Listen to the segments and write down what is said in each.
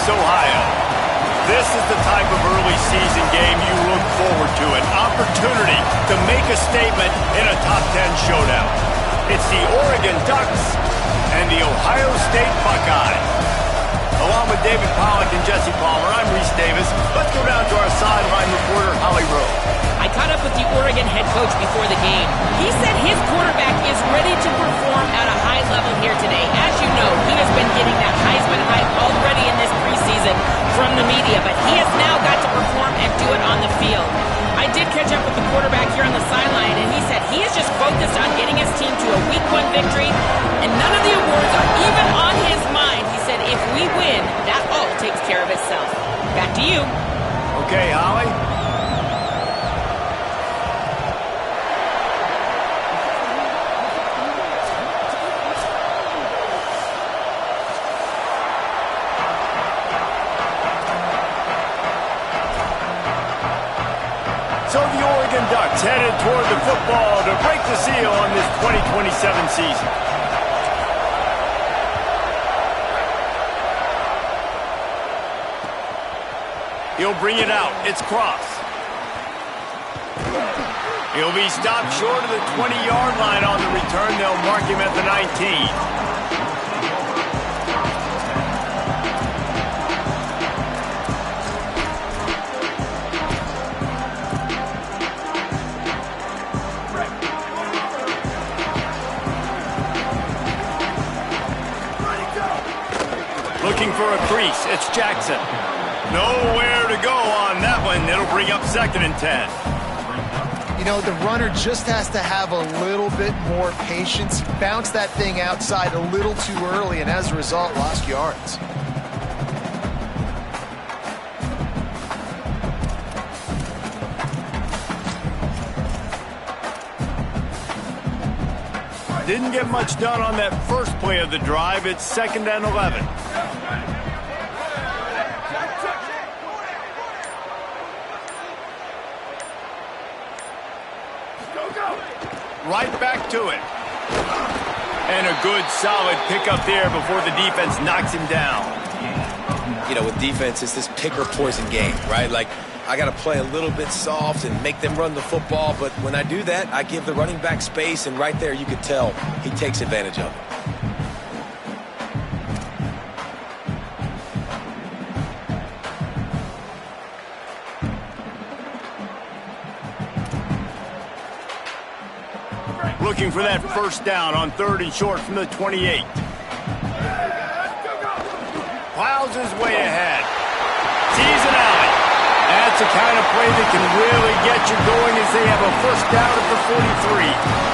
Columbus, Ohio. This is the type of early season game you look forward to, an opportunity to make a statement in a top 10 showdown. It's the Oregon Ducks and the Ohio State Buckeyes. Along with David Pollack and Jesse Palmer, I'm Reese Davis. Let's go down to our sideline reporter, Holly Rowe. I caught up with the Oregon head coach before the game. He said his quarterback is ready to perform at a high level here today. As you know, he has been getting that Heisman hype already in this preseason from the media, but he has now got to perform and do it on the field. I did catch up with the quarterback here on the sideline, and he said he is just focused on getting his team to a Week 1 victory, and none of the awards are even on his mind. He said if we win, that all takes care of itself. Back to you. Okay, Holly. So the Oregon Ducks headed toward the football to break the seal on this 2027 season. He'll bring it out. It's Cross. He'll be stopped short of the 20-yard line on the return. They'll mark him at the 19. Looking for a crease. It's Jackson. Nowhere to go on that one. It'll bring up 2nd and 10. You know, the runner just has to have a little bit more patience. Bounce that thing outside a little too early, and as a result, lost yards. Didn't get much done on that first play of the drive. It's 2nd and 11. Right back to it. And a good, solid pickup there before the defense knocks him down. You know, with defense, it's this pick or poison game, right? Like, I got to play a little bit soft and make them run the football, but when I do that, I give the running back space, and right there you could tell he takes advantage of it. Looking for that first down on 3rd and short from the 28. Plows his way ahead. Sees an alley. That's the kind of play that can really get you going as they have a first down at the 43.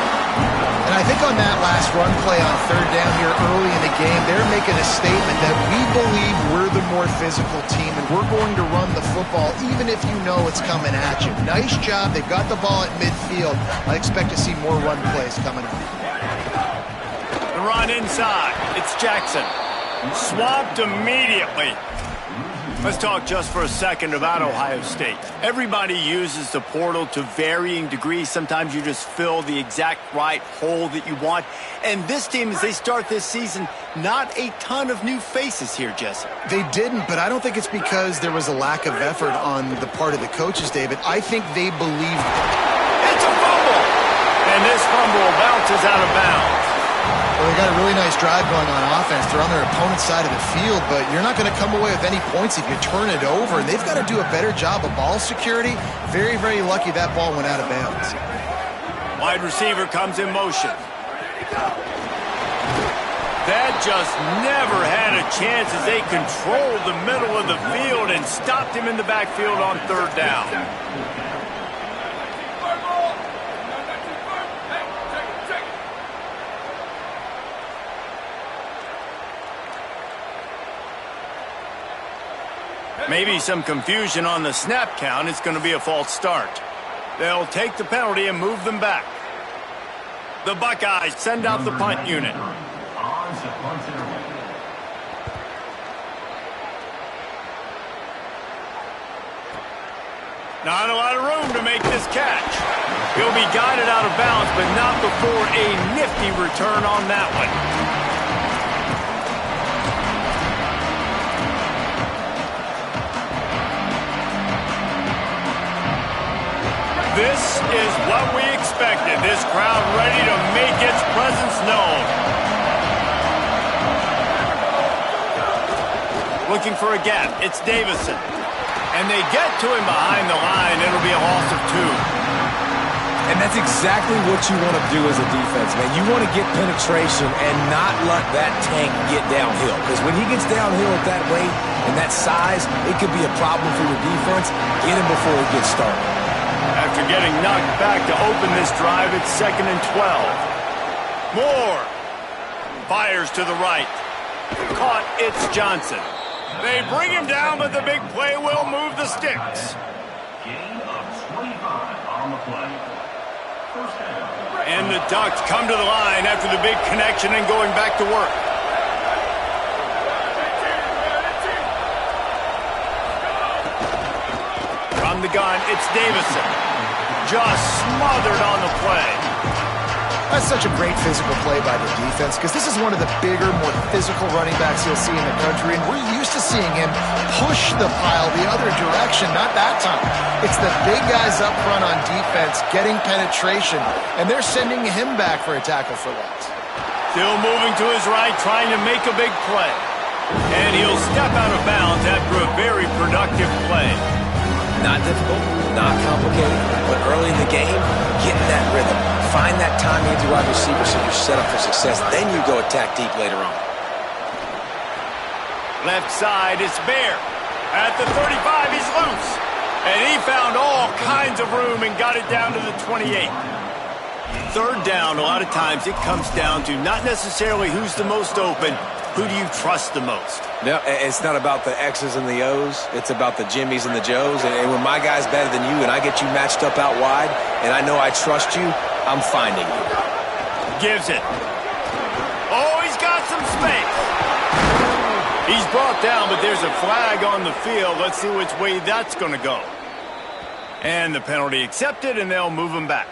And I think on that last run play on 3rd down here early in the game, they're making a statement that we believe we're the more physical team and we're going to run the football even if you know it's coming at you. Nice job. They've got the ball at midfield. I expect to see more run plays coming up. The run inside. It's Jackson. Swamped immediately. Let's talk just for a second about Ohio State. Everybody uses the portal to varying degrees. Sometimes you just fill the exact right hole that you want. And this team, as they start this season, not a ton of new faces here, Jesse. They didn't, but I don't think it's because there was a lack of effort on the part of the coaches, David. I think they believed. It's a fumble! And this fumble bounces out of bounds. Well, they got a really nice drive going on offense. They're on their opponent's side of the field, but you're not going to come away with any points if you turn it over, and they've got to do a better job of ball security. Very, very lucky that ball went out of bounds. Wide receiver comes in motion. That just never had a chance as they controlled the middle of the field and stopped him in the backfield on 3rd down. Maybe some confusion on the snap count. It's going to be a false start. They'll take the penalty and move them back. The Buckeyes send out the punt unit. Not a lot of room to make this catch. He'll be guided out of bounds, but not before a nifty return on that one. This is what we expected. This crowd ready to make its presence known. Looking for a gap. It's Davison. And they get to him behind the line. It'll be a loss of 2. And that's exactly what you want to do as a defense, man. You want to get penetration and not let that tank get downhill. Because when he gets downhill at that rate and that size, it could be a problem for your defense. Get him before he gets started. After getting knocked back to open this drive, it's 2nd and 12. Moore fires to the right. Caught, it's Johnson. They bring him down, but the big play will move the sticks. Gain of 25 on the play. And the Ducks come to the line after the big connection and going back to work. From the gun, it's Davison. Just smothered on the play. That's such a great physical play by the defense because this is one of the bigger, more physical running backs you'll see in the country, and we're used to seeing him push the pile the other direction. Not that time. It's the big guys up front on defense getting penetration, and they're sending him back for a tackle for loss. Still moving to his right, trying to make a big play. And he'll step out of bounds after a very productive play. Not difficult, not complicated, but early in the game, get in that rhythm. Find that timing into wide receiver so you're set up for success. Then you go attack deep later on. Left side, it's Bear. At the 35, he's loose. And he found all kinds of room and got it down to the 28. Third down, a lot of times it comes down to not necessarily who's the most open, who do you trust the most? No, it's not about the X's and the O's. It's about the Jimmies and the Joes. And when my guy's better than you and I get you matched up out wide and I know I trust you, I'm finding you. Gives it. Oh, he's got some space. He's brought down, but there's a flag on the field. Let's see which way that's going to go. And the penalty accepted, and they'll move him back.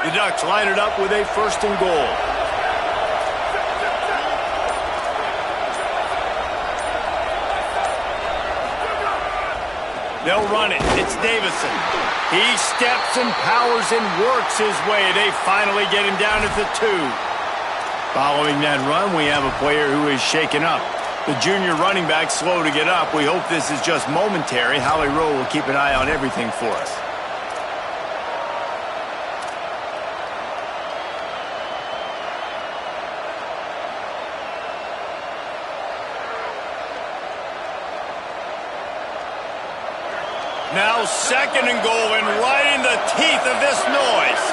The Ducks line it up with a 1st and goal. They'll run it. It's Davison. He steps and powers and works his way. They finally get him down at the 2. Following that run, we have a player who is shaken up. The junior running back slow to get up. We hope this is just momentary. Howie Rowe will keep an eye on everything for us. Now 2nd and goal and right in the teeth of this noise.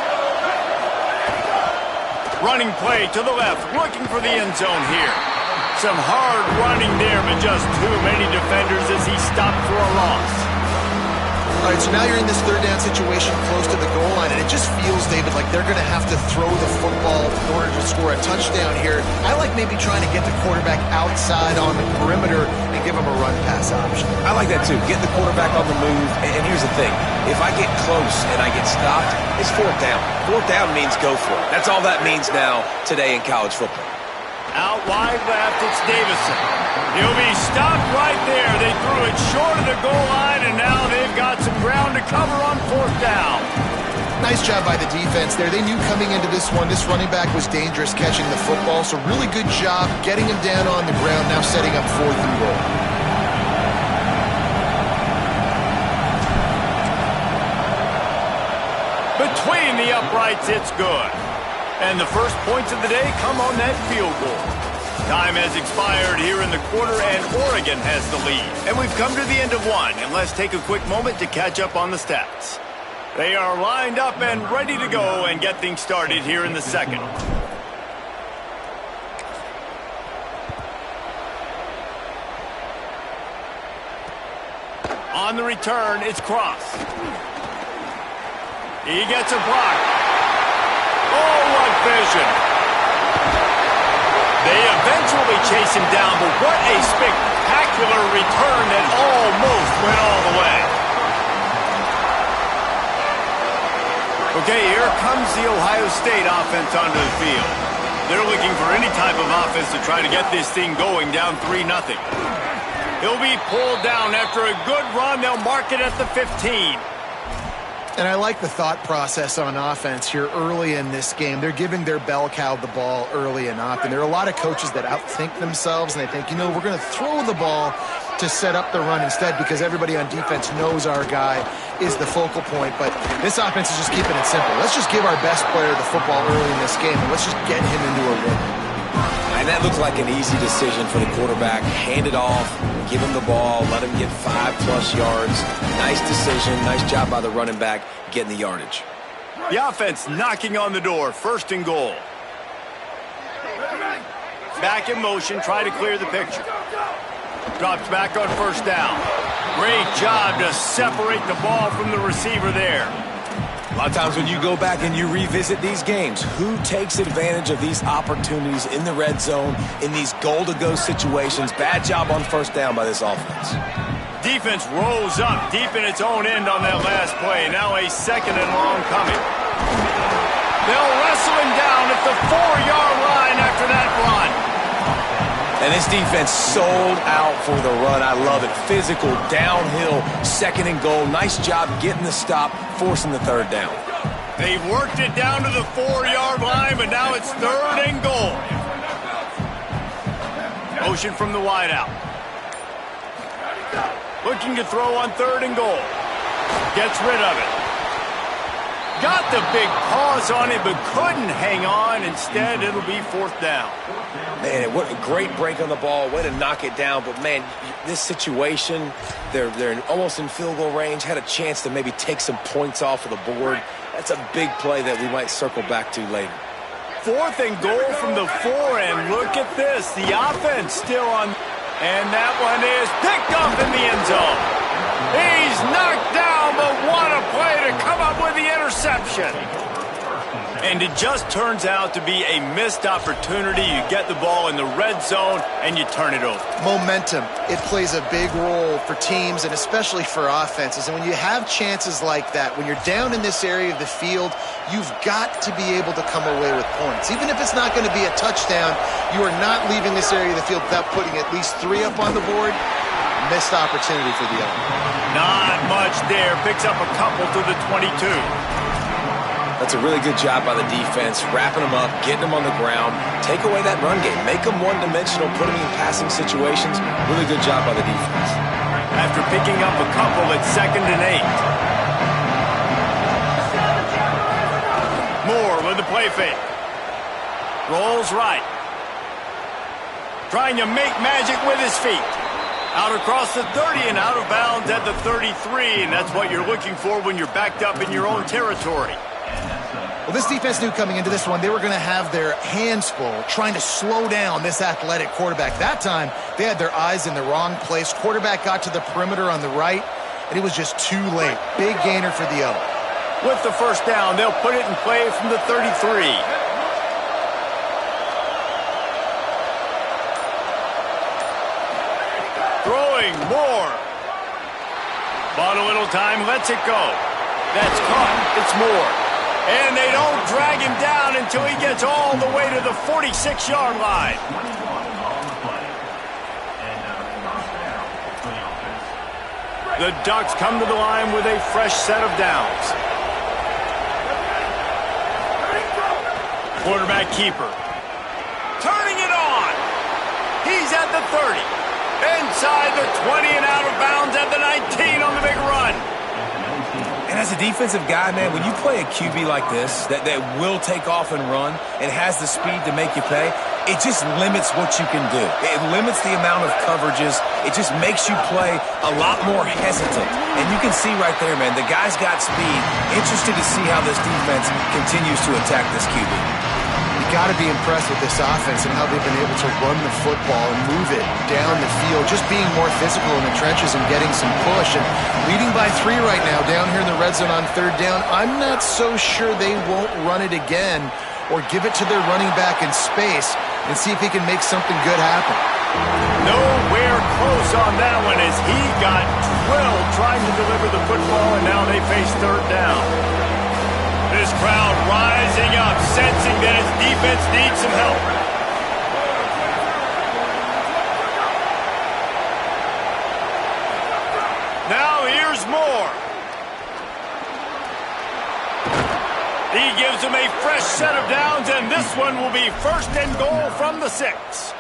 Running play to the left, looking for the end zone here. Some hard running there, but just too many defenders as he stopped for a loss. All right, so now you're in this 3rd down situation close to the goal line, and it just feels, David, like they're going to have to throw the football in order to score a touchdown here. I like maybe trying to get the quarterback outside on the perimeter and give him a run-pass option. I like that, too. Get the quarterback on the move. And here's the thing. If I get close and I get stopped, it's 4th down. 4th down means go for it. That's all that means now today in college football. Out wide left, it's Davison. He'll be stopped right there. They threw it short of the goal line, and now they've got some ground to cover on 4th down. Nice job by the defense there. They knew coming into this one, this running back was dangerous catching the football, so really good job getting him down on the ground, now setting up 4th and goal. Between the uprights, it's good. And the first points of the day come on that field goal. Time has expired here in the quarter, and Oregon has the lead. And we've come to the end of one, and let's take a quick moment to catch up on the stats. They are lined up and ready to go and get things started here in the 2nd. On the return, it's Cross. He gets a block. Oh, what vision. They eventually chase him down, but what a spectacular return that almost went all the way. Okay, here comes the Ohio State offense onto the field. They're looking for any type of offense to try to get this thing going down 3-0. He'll be pulled down after a good run. They'll mark it at the 15. And I like the thought process on offense here early in this game. They're giving their bell cow the ball early and often. There are a lot of coaches that outthink themselves, and they think, we're going to throw the ball to set up the run instead because everybody on defense knows our guy is the focal point. But this offense is just keeping it simple. Let's just give our best player the football early in this game, and let's just get him into a rhythm. And that looked like an easy decision for the quarterback. Hand it off, give him the ball, let him get 5+ yards. Nice decision. Nice job by the running back getting the yardage. The offense knocking on the door. 1st and goal. Back in motion. Try to clear the picture. Drops back on 1st down. Great job to separate the ball from the receiver there. A lot of times when you go back and you revisit these games, who takes advantage of these opportunities in the red zone, in these goal-to-go situations? Bad job on 1st down by this offense. Defense rolls up deep in its own end on that last play. Now a 2nd and long coming. They'll wrestle him down at the 4-yard line after that run. And this defense sold out for the run. I love it. Physical, downhill, 2nd and goal. Nice job getting the stop, forcing the 3rd down. They've worked it down to the 4-yard line, but now it's 3rd and goal. Motion from the wideout. Looking to throw on 3rd and goal. Gets rid of it. Got the big paws on it, but couldn't hang on. Instead, it'll be 4th down. Man, what a great break on the ball. Way to knock it down. But, man, this situation, they're almost in field goal range. Had a chance to maybe take some points off of the board. That's a big play that we might circle back to later. 4th and goal from the 4, and look at this. The offense still on, and that one is picked up in the end zone. He's knocked down, but what a play to come up with the interception. And it just turns out to be a missed opportunity. You get the ball in the red zone, and you turn it over. Momentum. It plays a big role for teams and especially for offenses. And when you have chances like that, when you're down in this area of the field, you've got to be able to come away with points. Even if it's not going to be a touchdown, you are not leaving this area of the field without putting at least 3 up on the board. Missed opportunity for the other. Not much there. Picks up a couple to the 22. That's a really good job by the defense, wrapping them up, getting them on the ground. Take away that run game. Make them one-dimensional, put them in passing situations. Really good job by the defense. After picking up a couple, it's 2nd and 8. Moore with the play fake. Rolls right. Trying to make magic with his feet. Out across the 30 and out of bounds at the 33, and that's what you're looking for when you're backed up in your own territory. Well, this defense knew coming into this one they were going to have their hands full trying to slow down this athletic quarterback. That time, they had their eyes in the wrong place. Quarterback got to the perimeter on the right, and it was just too late. Big gainer for the O. With the 1st down, they'll put it in play from the 33. Moore. Bought a little time, lets it go. That's caught. It's Moore. And they don't drag him down until he gets all the way to the 46-yard line. The Ducks come to the line with a fresh set of downs. Quarterback keeper. Turning it on. He's at the 30. Inside the 20 and out of bounds at the 19 on the big run. And as a defensive guy, man, when you play a QB like this that will take off and run and has the speed to make you pay, it just limits what you can do. It limits the amount of coverages. It just makes you play a lot more hesitant. And you can see right there, man, the guy's got speed. Interested to see how this defense continues to attack this QB. Got to be impressed with this offense and how they've been able to run the football and move it down the field, just being more physical in the trenches and getting some push. And leading by 3 right now down here in the red zone on 3rd down. I'm not so sure they won't run it again or give it to their running back in space and see if he can make something good happen. Nowhere close on that one as he got drilled trying to deliver the football, and now they face 3rd down. This crowd rising up, sensing that its defense needs some help. Now here's Moore. He gives them a fresh set of downs, and this one will be 1st and goal from the 6.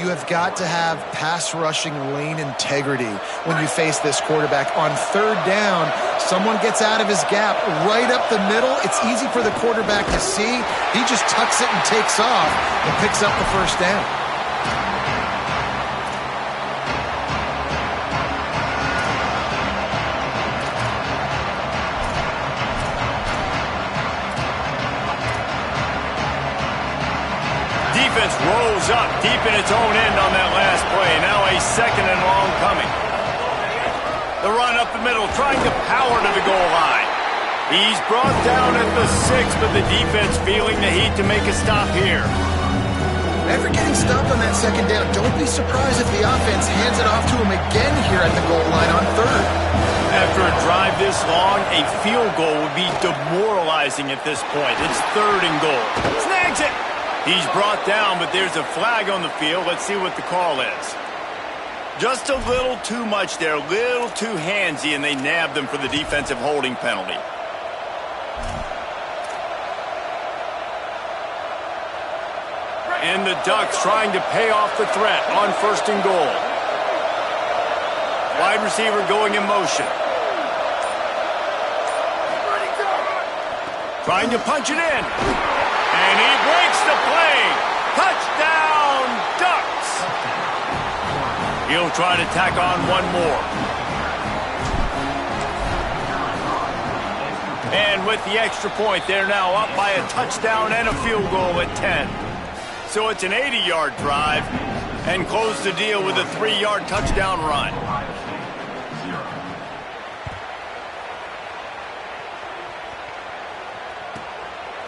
You have got to have pass rushing lane integrity when you face this quarterback. On 3rd down, someone gets out of his gap right up the middle. It's easy for the quarterback to see. He just tucks it and takes off and picks up the 1st down. Defense rolls up deep in its own end on that last play. Now a 2nd and long coming. The run up the middle, trying to power to the goal line. He's brought down at the 6, but the defense feeling the heat to make a stop here. After getting stopped on that 2nd down, don't be surprised if the offense hands it off to him again here at the goal line on 3rd. After a drive this long, a field goal would be demoralizing at this point. It's 3rd and goal. Snags it! He's brought down, but there's a flag on the field. Let's see what the call is. Just a little too much there, a little too handsy, and they nabbed them for the defensive holding penalty. And the Ducks trying to pay off the threat on 1st and goal. Wide receiver going in motion. Trying to punch it in. And he breaks the play. Touchdown, Ducks. He'll try to tack on one more. And with the extra point, they're now up by a touchdown and a field goal at 10. So it's an 80-yard drive and close the deal with a 3-yard touchdown run.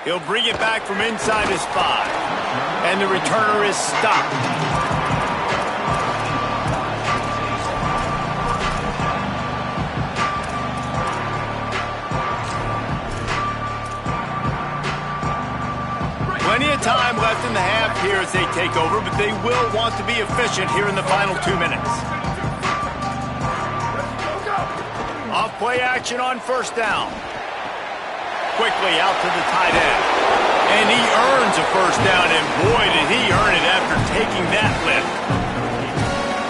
He'll bring it back from inside his 5. And the returner is stopped. Plenty of time left in the half here as they take over, but they will want to be efficient here in the final 2 minutes. Off play action on 1st down. Quickly out to the tight end. And he earns a 1st down, and boy, did he earn it after taking that lift.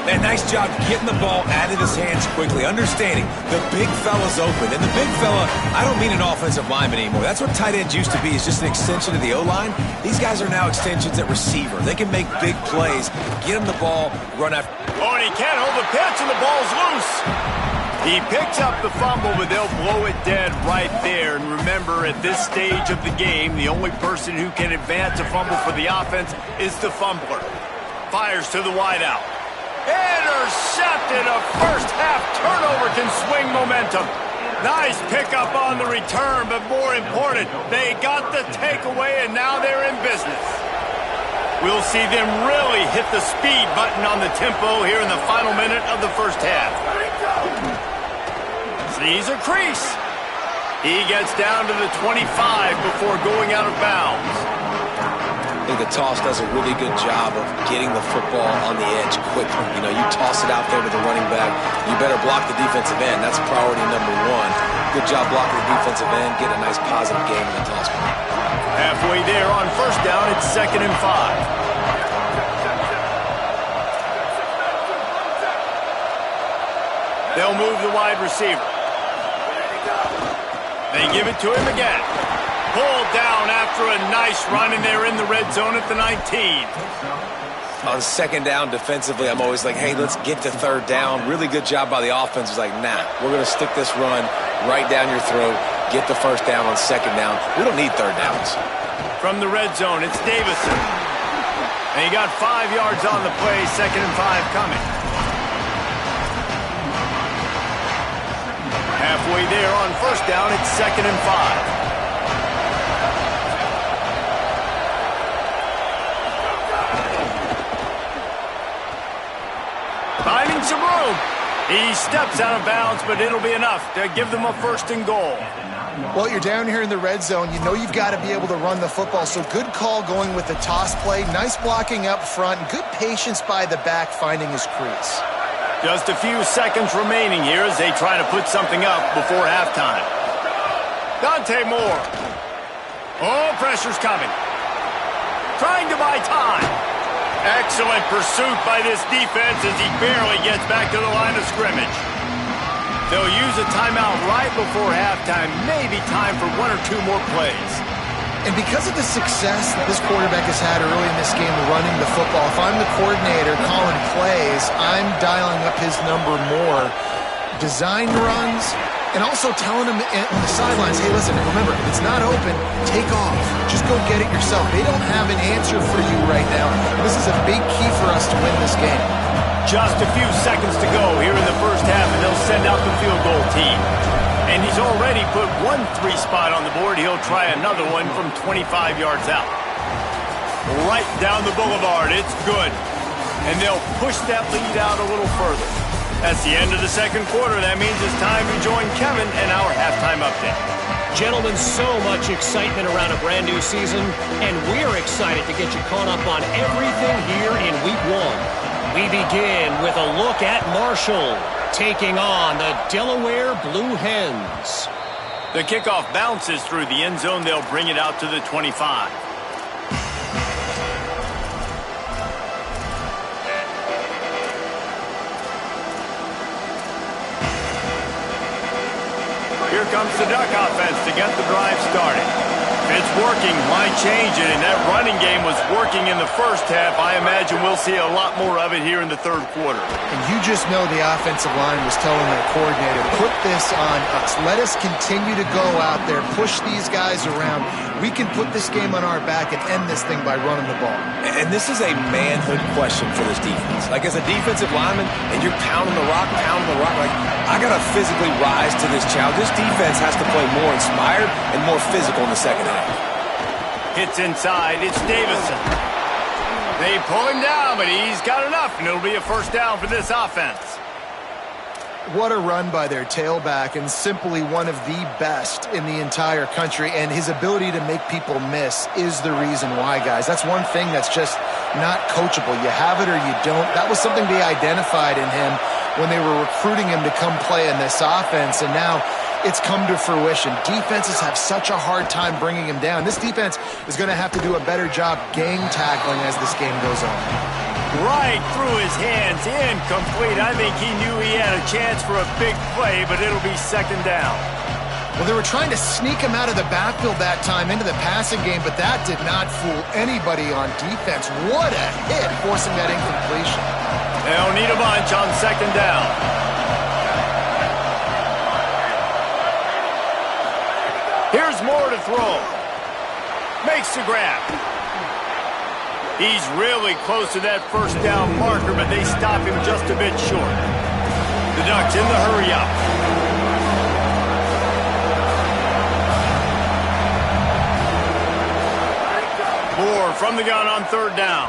Man, nice job getting the ball out of his hands quickly, understanding the big fella's open. And the big fella, I don't mean an offensive lineman anymore. That's what tight ends used to be, is just an extension of the O-line. These guys are now extensions at receiver. They can make big plays, get him the ball, run after. Oh, and he can't hold the pitch, and the ball's loose. He picks up the fumble, but they'll blow it dead right there. And remember, at this stage of the game, the only person who can advance a fumble for the offense is the fumbler. Fires to the wideout. Intercepted. A first-half turnover can swing momentum. Nice pickup on the return, but more important, they got the takeaway, and now they're in business. We'll see them really hit the speed button on the tempo here in the final minute of the first half. Sees a crease. He gets down to the 25 before going out of bounds. I think the toss does a really good job of getting the football on the edge quickly. You know, you toss it out there to the running back, you better block the defensive end. That's priority number 1. Good job blocking the defensive end, get a nice positive game in the toss point. Halfway there on 1st down, it's 2nd and 5. They'll move the wide receiver. They give it to him again. Pulled down after a nice run, and they're in the red zone at the 19. On 2nd down defensively, I'm always like, hey, let's get to 3rd down. Really good job by the offense. It's like, nah, we're going to stick this run right down your throat, get the 1st down on 2nd down. We don't need 3rd downs. From the red zone, it's Davison. And he got 5 yards on the play, 2nd and 5 coming. Halfway there on 1st down, it's 2nd and 5. Finding some room. He steps out of bounds, but it'll be enough to give them a 1st and goal. Well, you're down here in the red zone. You know you've got to be able to run the football, so good call going with the toss play. Nice blocking up front. Good patience by the back finding his crease. Just a few seconds remaining here as they try to put something up before halftime. Dante Moore. Oh, pressure's coming. Trying to buy time. Excellent pursuit by this defense as he barely gets back to the line of scrimmage. They'll use a timeout right before halftime. Maybe time for one or two more plays. And because of the success that this quarterback has had early in this game running the football, if I'm the coordinator calling plays, I'm dialing up his number more. Design runs, and also telling him on the sidelines, hey, listen, remember, if it's not open, take off. Just go get it yourself. They don't have an answer for you right now. This is a big key for us to win this game. Just a few seconds to go here in the first half, and they'll send out the field goal team. And he's already put 1 3 spot on the board. He'll try another one from 25 yards out. Right down the boulevard. It's good. And they'll push that lead out a little further. That's the end of the second quarter. That means it's time to join Kevin and our halftime update. Gentlemen, so much excitement around a brand new season, and we're excited to get you caught up on everything here in Week 1. We begin with a look at Marshall taking on the Delaware Blue Hens. The kickoff bounces through the end zone. They'll bring it out to the 25. Here comes the Duck offense to get the drive started. If it's working, why change it? And that running game was working in the first half. I imagine we'll see a lot more of it here in the third quarter. And you just know the offensive line was telling their coordinator, put this on us. Let us continue to go out there, push these guys around. We can put this game on our back and end this thing by running the ball. And this is a manhood question for this defense. Like, as a defensive lineman, and you're pounding the rock, like, I got to physically rise to this challenge. This defense has to play more inspired and more physical in the second half. Hits inside. It's Davison. They pull him down, but he's got enough, and it'll be a first down for this offense. What a run by their tailback, and simply one of the best in the entire country. And his ability to make people miss is the reason why, guys. That's one thing that's just not coachable. You have it or you don't. That was something they identified in him when they were recruiting him to come play in this offense, and now it's come to fruition. Defenses have such a hard time bringing him down. This defense is going to have to do a better job gang tackling as this game goes on. Right through his hands, incomplete. I think he knew he had a chance for a big play, but it'll be second down. Well, they were trying to sneak him out of the backfield that time into the passing game, but that did not fool anybody on defense. What a hit, forcing that incompletion. They'll need a bunch on second down. Here's Moore to throw. Makes the grab. He's really close to that first down marker, but they stop him just a bit short. The Ducks in the hurry up. Moore from the gun on third down.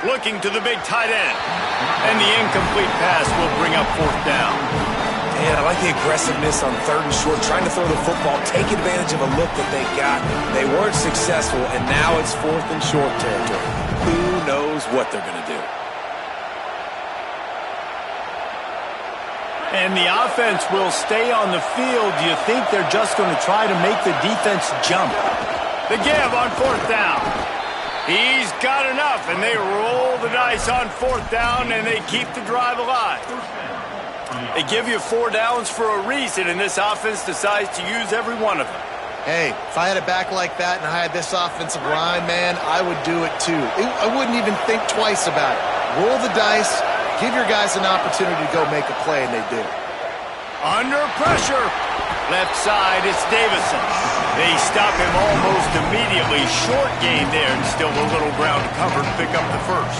Looking to the big tight end. And the incomplete pass will bring up fourth down. Man, I like the aggressiveness on third and short, trying to throw the football, take advantage of a look that they got. They weren't successful, and now it's fourth and short territory. Who knows what they're going to do? And the offense will stay on the field. Do you think they're just going to try to make the defense jump? The give on fourth down. He's got enough, and they roll the dice on fourth down, and they keep the drive alive. They give you 4 downs for a reason, and this offense decides to use every one of them. Hey, if I had a back like that and I had this offensive line, man, I would do it too. I wouldn't even think twice about it. Roll the dice, give your guys an opportunity to go make a play, and they do. Under pressure. Left side, it's Davison. They stop him almost immediately. Short gain there, and still a little ground to cover to pick up the first.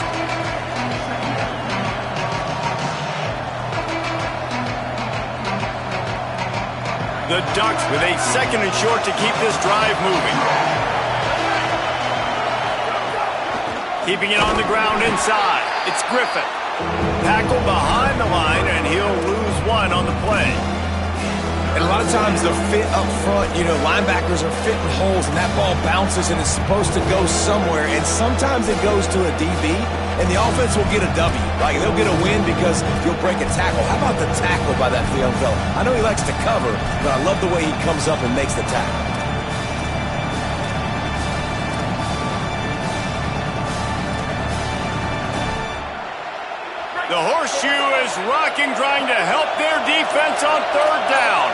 The Ducks with a second and short to keep this drive moving. Keeping it on the ground inside. It's Griffin. Tackled behind the line, and he'll lose one on the play. And a lot of times the fit up front, linebackers are fitting holes, and that ball bounces, and it's supposed to go somewhere. And sometimes it goes to a DB, and the offense will get a W. Like, they'll get a win because you'll break a tackle. How about the tackle by that young fella? I know he likes to cover, but I love the way he comes up and makes the tackle. The horseshoe is rocking, trying to help their defense on third down.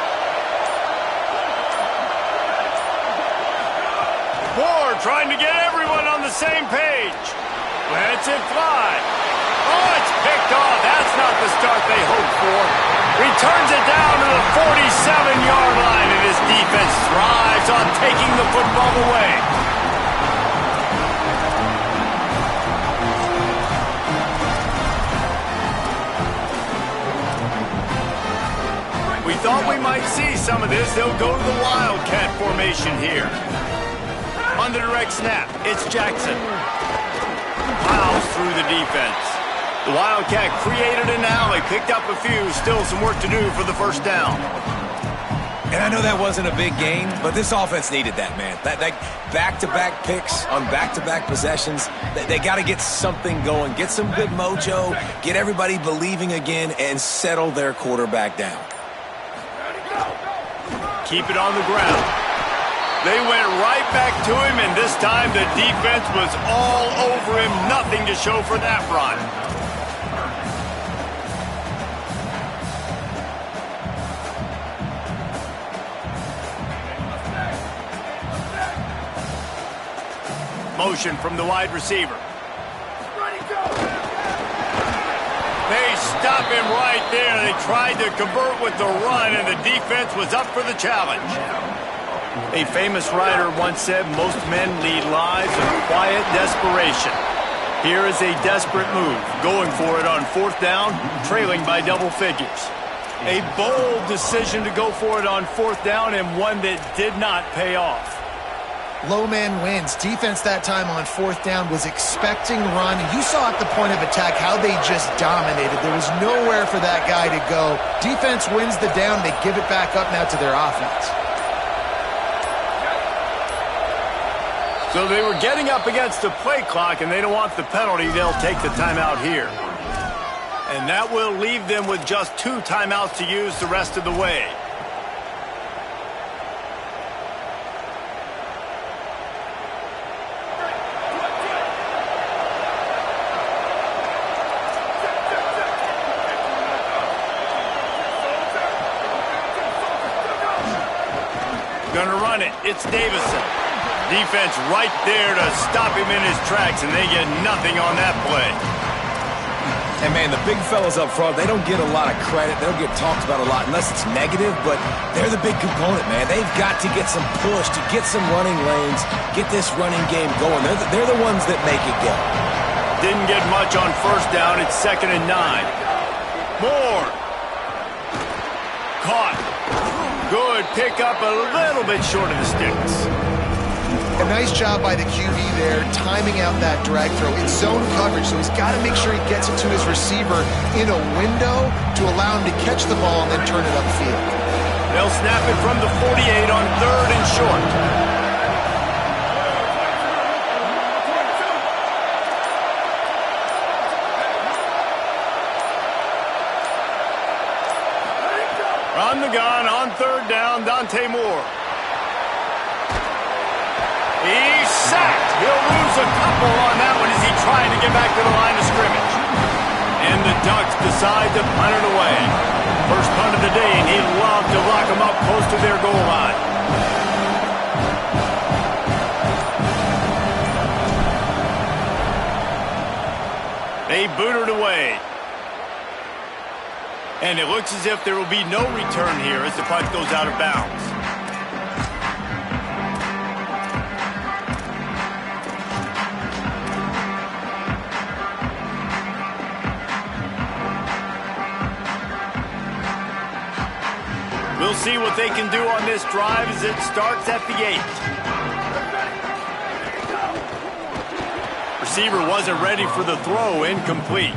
Moore trying to get everyone on the same page. Lets it fly. Oh, it's picked off. That's not the start they hoped for. Returns it down to the 47-yard line, and his defense thrives on taking the football away. We thought we might see some of this. They'll go to the Wildcat formation here. On the direct snap, it's Jackson. Plows through the defense. The Wildcat created an alley, picked up a few, still some work to do for the first down. And I know that wasn't a big game, but this offense needed that, man. That back-to-back picks on back-to-back possessions, they got to get something going, get some good mojo, get everybody believing again, and settle their quarterback down. Keep it on the ground. They went right back to him, and this time the defense was all over him. Nothing to show for that run. Motion from the wide receiver. They stop him right there. They tried to convert with the run, and the defense was up for the challenge. A famous writer once said, most men lead lives of quiet desperation. Here is a desperate move, going for it on fourth down, trailing by double figures. A bold decision to go for it on fourth down, and one that did not pay off. Low man wins. Defense that time on fourth down was expecting run. You saw at the point of attack how they just dominated. There was nowhere for that guy to go. Defense wins the down. They give it back up now to their offense. So they were getting up against the play clock, and they don't want the penalty. They'll take the timeout here. And that will leave them with just 2 timeouts to use the rest of the way. Gonna run it. It's Davison. Defense right there to stop him in his tracks, and they get nothing on that play. And, man, the big fellas up front, they don't get a lot of credit. They don't get talked about a lot unless it's negative, but they're the big component, man. They've got to get some push, to get some running lanes, get this running game going. They're the ones that make it go. Didn't get much on first down. It's 2nd and 9. Moore. Caught. Good pick up, a little bit short of the sticks. A nice job by the QB there, timing out that drag throw. It's zone coverage, so he's got to make sure he gets it to his receiver in a window to allow him to catch the ball and then turn it upfield. They'll snap it from the 48 on 3rd and short. On the gun, on 3rd down, Dante Moore. He's sacked. He'll lose a couple on that one as he tried to get back to the line of scrimmage. And the Ducks decide to punt it away. First punt of the day, and he'd love to lock them up close to their goal line. They boot it away. And it looks as if there will be no return here as the punt goes out of bounds. We'll see what they can do on this drive as it starts at the 8. Receiver wasn't ready for the throw, incomplete.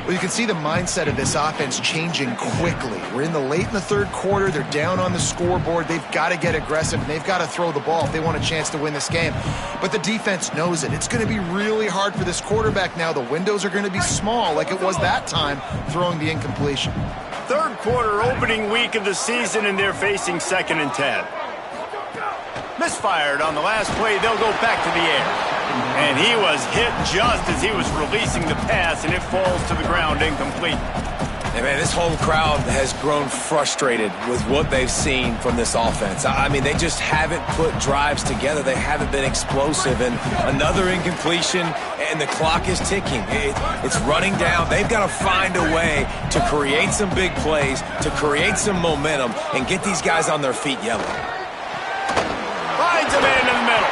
Well, you can see the mindset of this offense changing quickly. We're late in the third quarter. They're down on the scoreboard. They've got to get aggressive, and they've got to throw the ball if they want a chance to win this game. But the defense knows it. It's going to be really hard for this quarterback now. The windows are going to be small like it was that time throwing the incompletion. Third quarter, opening week of the season, and they're facing 2nd and 10. Misfired on the last play. They'll go back to the air. And he was hit just as he was releasing the pass, and it falls to the ground incomplete. Hey, man, this whole crowd has grown frustrated with what they've seen from this offense. I mean, they just haven't put drives together. They haven't been explosive. And another incompletion, and the clock is ticking. It's running down. They've got to find a way to create some big plays, to create some momentum, and get these guys on their feet yelling. Finds a man in the middle.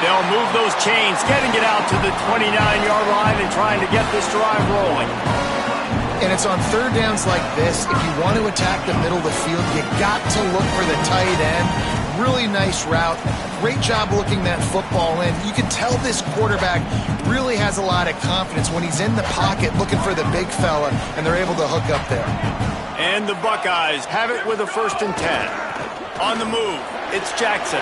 They'll move those chains, getting it out to the 29-yard line and trying to get this drive rolling. And it's on third downs like this. If you want to attack the middle of the field, you got to look for the tight end. Really nice route. Great job looking that football in. You can tell this quarterback really has a lot of confidence when he's in the pocket looking for the big fella, and they're able to hook up there. And the Buckeyes have it with a 1st and 10. On the move, it's Jackson.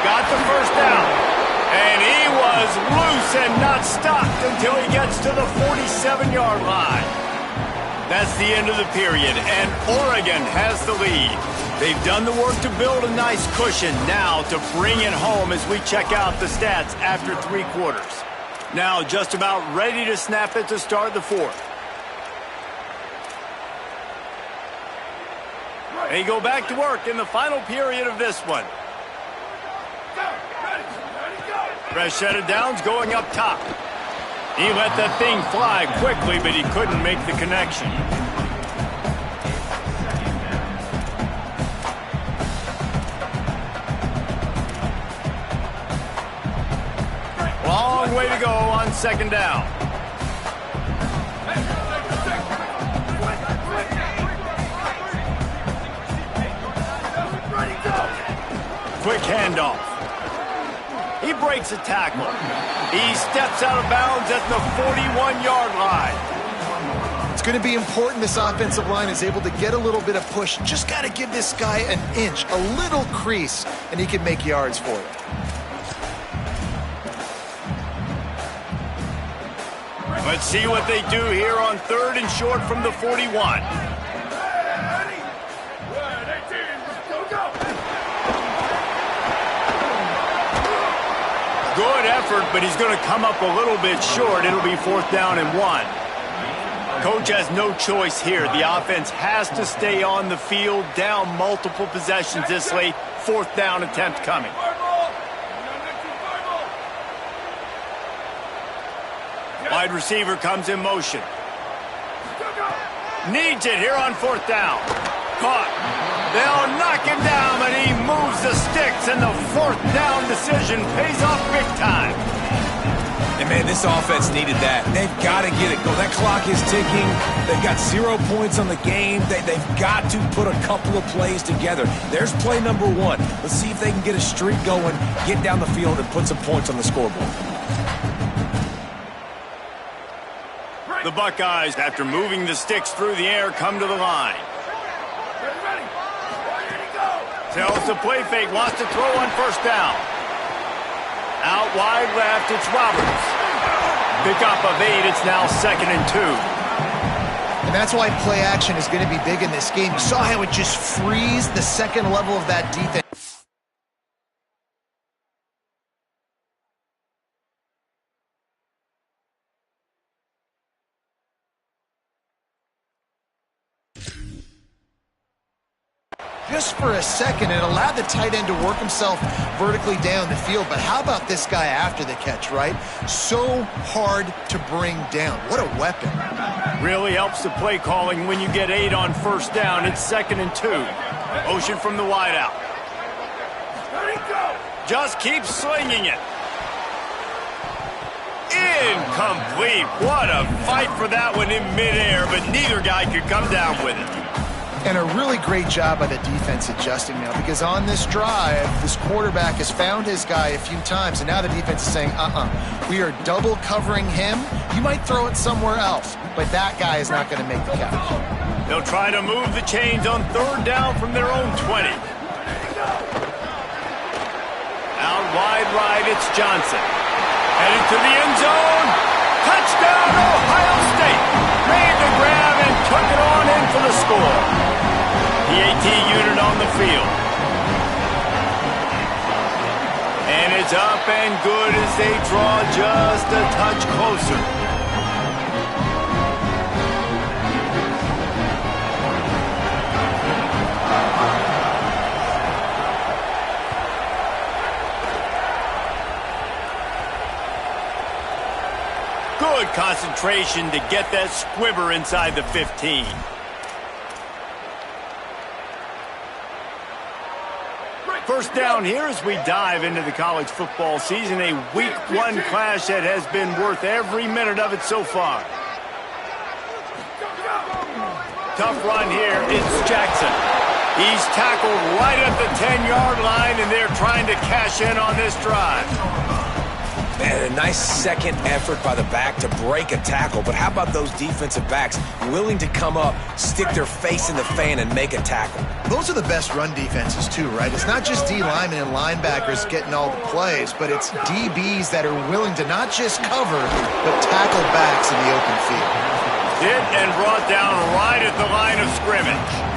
Got the first down. And he was loose and not stopped until he gets to the 47-yard line. That's the end of the period, and Oregon has the lead. They've done the work to build a nice cushion now to bring it home as we check out the stats after 3 quarters. Now just about ready to snap it to start the 4th. They go back to work in the final period of this one. Fresh set of downs going up top. He let that thing fly quickly, but he couldn't make the connection. Long way to go on 2nd down. Quick handoff. He breaks a tackle. He steps out of bounds at the 41-yard line. It's going to be important this offensive line is able to get a little bit of push. Just got to give this guy an inch, a little crease, and he can make yards for it. Let's see what they do here on 3rd and short from the 41. Good effort, but he's going to come up a little bit short. It'll be 4th down and 1. Coach has no choice here. The offense has to stay on the field, down multiple possessions this late. 4th down attempt coming. Wide receiver comes in motion. Needs it here on 4th down. Caught. They'll knock him down, but he moves the sticks, and the 4th down decision pays off big time. And, man, this offense needed that. They've got to get it going. That clock is ticking. They've got 0 points on the game. They've got to put a couple of plays together. There's play number 1. Let's see if they can get a streak going, get down the field, and put some points on the scoreboard. The Buckeyes, after moving the sticks through the air, come to the line. Tells the play fake, wants to throw on 1st down. Out wide left, it's Roberts. Pick up of 8, it's now 2nd and 2. And that's why play action is going to be big in this game. You saw how it just frees the second level of that defense. Just for a second, it allowed the tight end to work himself vertically down the field. But how about this guy after the catch, right? So hard to bring down. What a weapon. Really helps the play calling when you get 8 on 1st down. It's 2nd and 2. Motion from the wideout. Just keep slinging it. Incomplete. What a fight for that one in midair, but neither guy could come down with it. And a really great job by the defense adjusting now, because on this drive, this quarterback has found his guy a few times, and now the defense is saying, we are double covering him. You might throw it somewhere else, but that guy is not going to make the catch. They'll try to move the chains on third down from their own 20. Out wide right, it's Johnson. Headed to the end zone. Touchdown, Ohio State. Made the grab and took it on in for the score. The AT unit on the field. And it's up and good as they draw just a touch closer. Good concentration to get that squibber inside the 15. First down here as we dive into the college football season, a week 1 clash that has been worth every minute of it so far. Tough run here, it's Jackson. He's tackled right at the 10-yard line, and they're trying to cash in on this drive. Man, a nice second effort by the back to break a tackle, but how about those defensive backs willing to come up, stick their face in the fan, and make a tackle? Those are the best run defenses too, right? It's not just D linemen and linebackers getting all the plays, but it's DBs that are willing to not just cover, but tackle backs in the open field. Hit and brought down right at the line of scrimmage.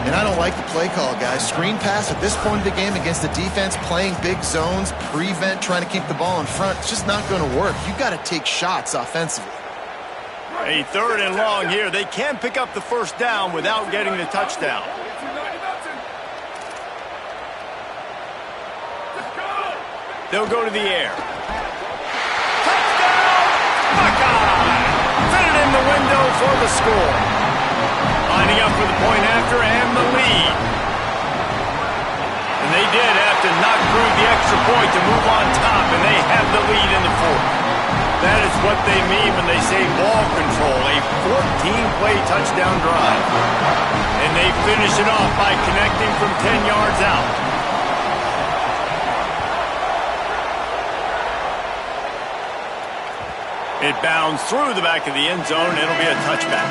And I don't like the play call, guys. Screen pass at this point of the game against the defense, playing big zones, prevent, trying to keep the ball in front. It's just not going to work. You've got to take shots offensively. A third and long here. They can pick up the first down without getting the touchdown. They'll go to the air. Touchdown! Buckeye! Fit it in the window for the score. Lining up for the point after and the lead. And they did have to knock through the extra point to move on top, and they have the lead in the fourth. That is what they mean when they say ball control, a 14-play touchdown drive. And they finish it off by connecting from 10 yards out. It bounds through the back of the end zone. It'll be a touchback.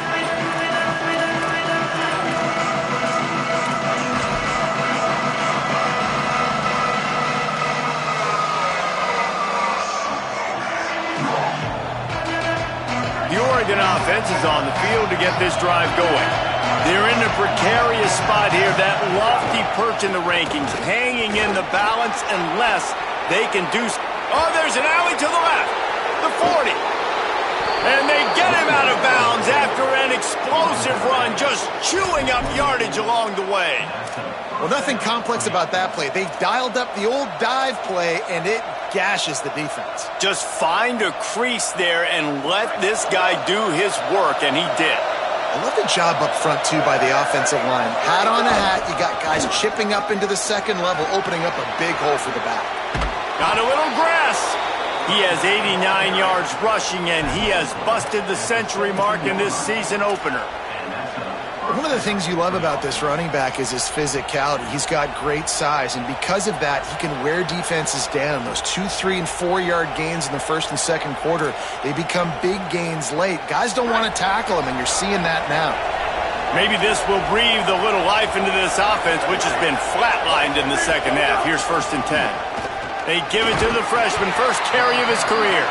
The Oregon offense is on the field to get this drive going. They're in a precarious spot here, that lofty perch in the rankings, hanging in the balance unless they can do... Oh, there's an alley to the left, the 40. And they get him out of bounds after an explosive run, just chewing up yardage along the way. Well, nothing complex about that play. They dialed up the old dive play, and it gashes the defense. Just find a crease there and let this guy do his work, and he did. I love the job up front, too, by the offensive line. Hat on a hat, you got guys chipping up into the second level, opening up a big hole for the back. Got a little grass. He has 89 yards rushing, and he has busted the century mark in this season opener. One of the things you love about this running back is his physicality. He's got great size, and because of that, he can wear defenses down. Those 2, 3, and 4-yard gains in the first and second quarter, they become big gains late. Guys don't want to tackle him, and you're seeing that now. Maybe this will breathe a little life into this offense, which has been flatlined in the second half. Here's 1st and 10. They give it to the freshman, first carry of his career.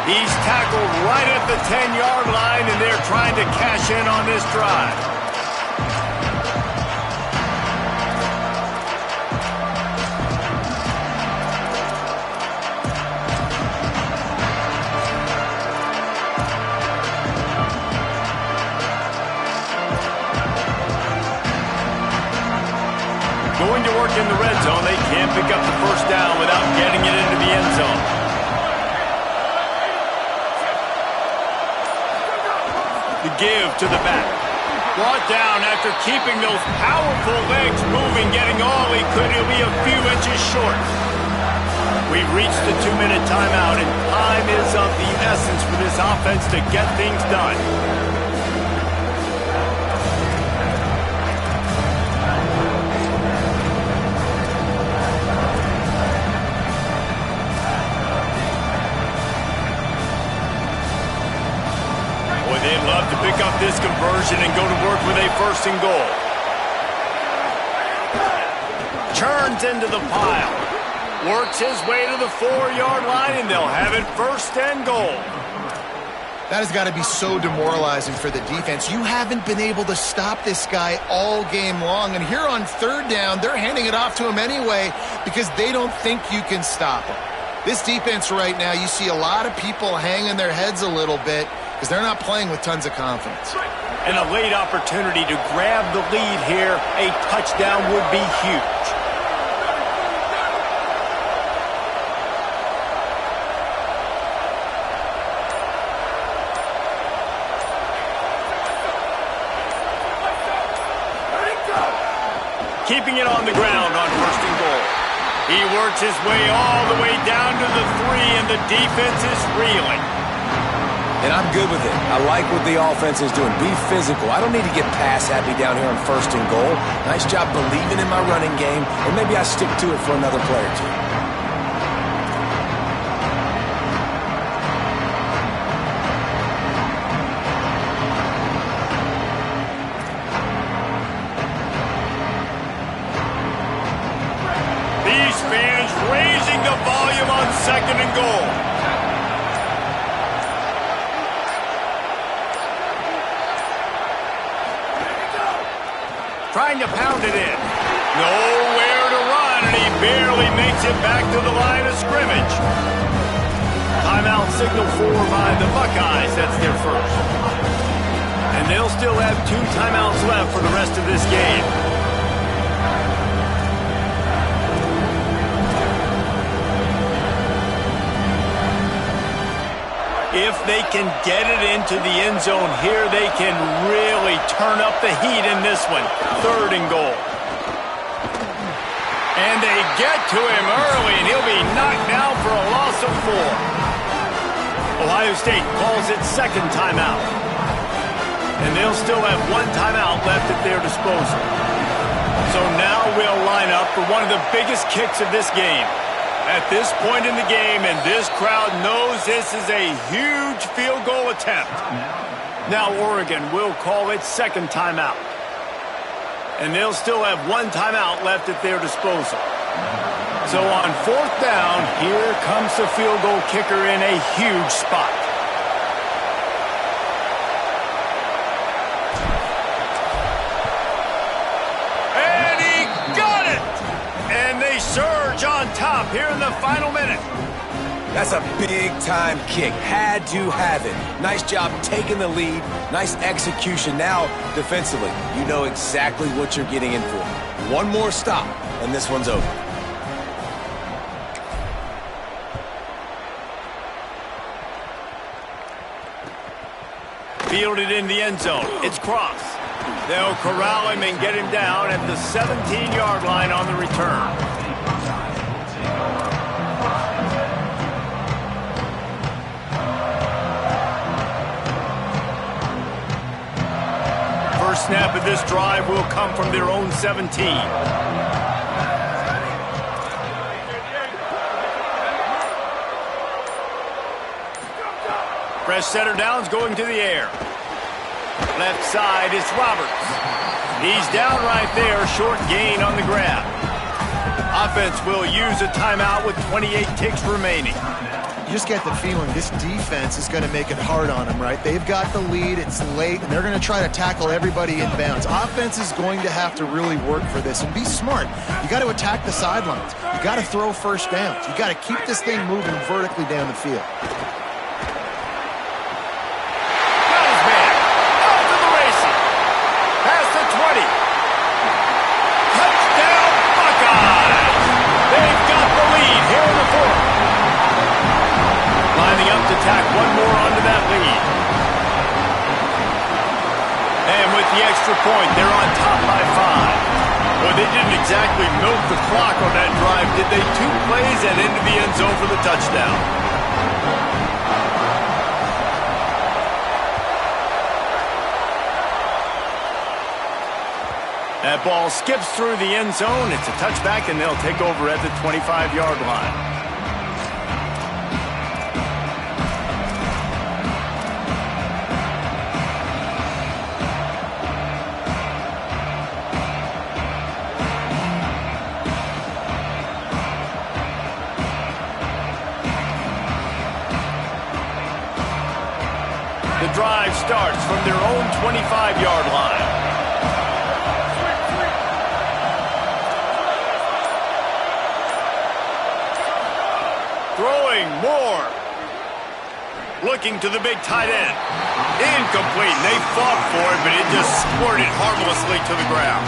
He's tackled right at the 10-yard line, and they're trying to cash in on this drive. Going to work in the red zone. They can't pick up the first down without getting it into the end zone. The give to the back. Brought down after keeping those powerful legs moving, getting all he could. He'll be a few inches short. We've reached the 2-minute timeout, and time is of the essence for this offense to get things done. this conversion and go to work with a 1st and goal. Turns into the pile. Works his way to the 4-yard line, and they'll have it 1st and goal. That has got to be so demoralizing for the defense. You haven't been able to stop this guy all game long, and here on 3rd down, they're handing it off to him anyway because they don't think you can stop him. This defense right now, you see a lot of people hanging their heads a little bit because they're not playing with tons of confidence. And a late opportunity to grab the lead here. A touchdown would be huge. Keeping it on the ground on 1st and goal. He works his way all the way down to the 3, and the defense is reeling. And I'm good with it. I like what the offense is doing. Be physical. I don't need to get pass happy down here on 1st and goal. Nice job believing in my running game, and maybe I stick to it for another play or two. Raising the volume on 2nd and goal. Trying to pound it in. Nowhere to run, and he barely makes it back to the line of scrimmage. Timeout signal by the Buckeyes. That's their 1st. And they'll still have 2 timeouts left for the rest of this game. If they can get it into the end zone here, they can really turn up the heat in this one. 3rd and goal. And they get to him early, and he'll be knocked down for a loss of 4. Ohio State calls it 2nd timeout. And they'll still have 1 timeout left at their disposal. So now we'll line up for one of the biggest kicks of this game. At this point in the game, and this crowd knows this is a huge field goal attempt. Now Oregon will call it 2nd timeout. And they'll still have 1 timeout left at their disposal. So on 4th down, here comes the field goal kicker in a huge spot. Surge on top here in the final minute. That's a big-time kick. Had to have it. Nice job taking the lead. Nice execution. Now, defensively, you know exactly what you're getting in for. 1 more stop, and this one's over. Fielded in the end zone. It's Cross. They'll corral him and get him down at the 17-yard line on the return. First snap of this drive will come from their own 17. Fresh setter downs going to the air. Left side, it's Roberts. He's down right there, short gain on the grab. Offense will use a timeout with 28 ticks remaining. You just get the feeling this defense is going to make it hard on them, right? They've got the lead, it's late, and they're going to try to tackle everybody in bounds. Offense is going to have to really work for this and be smart. You got to attack the sidelines. You got to throw first downs. You got to keep this thing moving vertically down the field. Tack one more onto that lead. And with the extra point, they're on top by 5. Well, they didn't exactly milk the clock on that drive, did they? 2 plays and into the end zone for the touchdown. That ball skips through the end zone. It's a touchback, and they'll take over at the 25-yard line. drive starts from their own 25-yard line. Throwing Moore. Looking to the big tight end. Incomplete. They fought for it, but it just squirted harmlessly to the ground.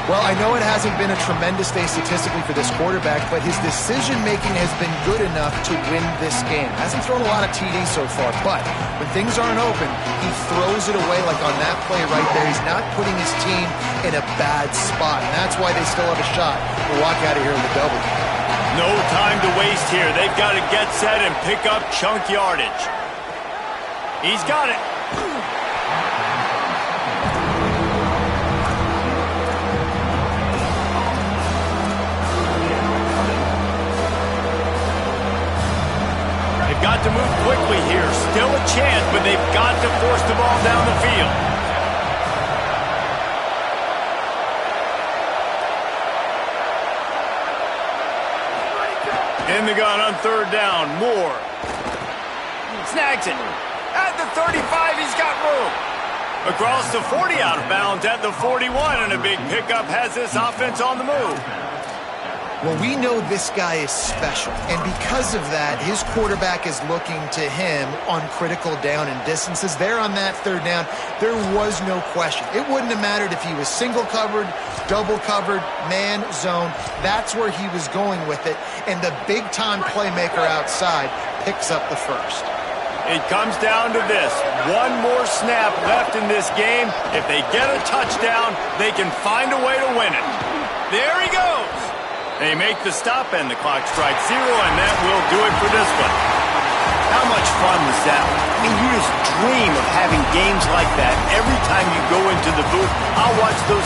Well, I know it hasn't been a tremendous day statistically for this quarterback, but his decision-making has been good enough to win this game. Hasn't thrown a lot of TDs so far, but when things aren't open, he throws it away like on that play right there. He's not putting his team in a bad spot, and that's why they still have a shot to walk out of here with a W. No time to waste here. They've got to get set and pick up chunk yardage. He's got it. They've got to move quickly here. Still a chance, but they've got to force the ball down the field. In the gun on third down, Moore. Snags it. At the 35, he's got room. Across the 40, out of bounds at the 41, and a big pickup has this offense on the move. Well, we know this guy is special, and because of that, his quarterback is looking to him on critical down and distances. There on that third down, there was no question. It wouldn't have mattered if he was single covered, double covered, man, zone. That's where he was going with it, and the big-time playmaker outside picks up the first. It comes down to this. One more snap left in this game. If they get a touchdown, they can find a way to win it. There he goes. They make the stop and the clock strikes 0, and that will do it for this one. How much fun was that? I mean, you just dream of having games like that every time you go into the booth. I'll watch those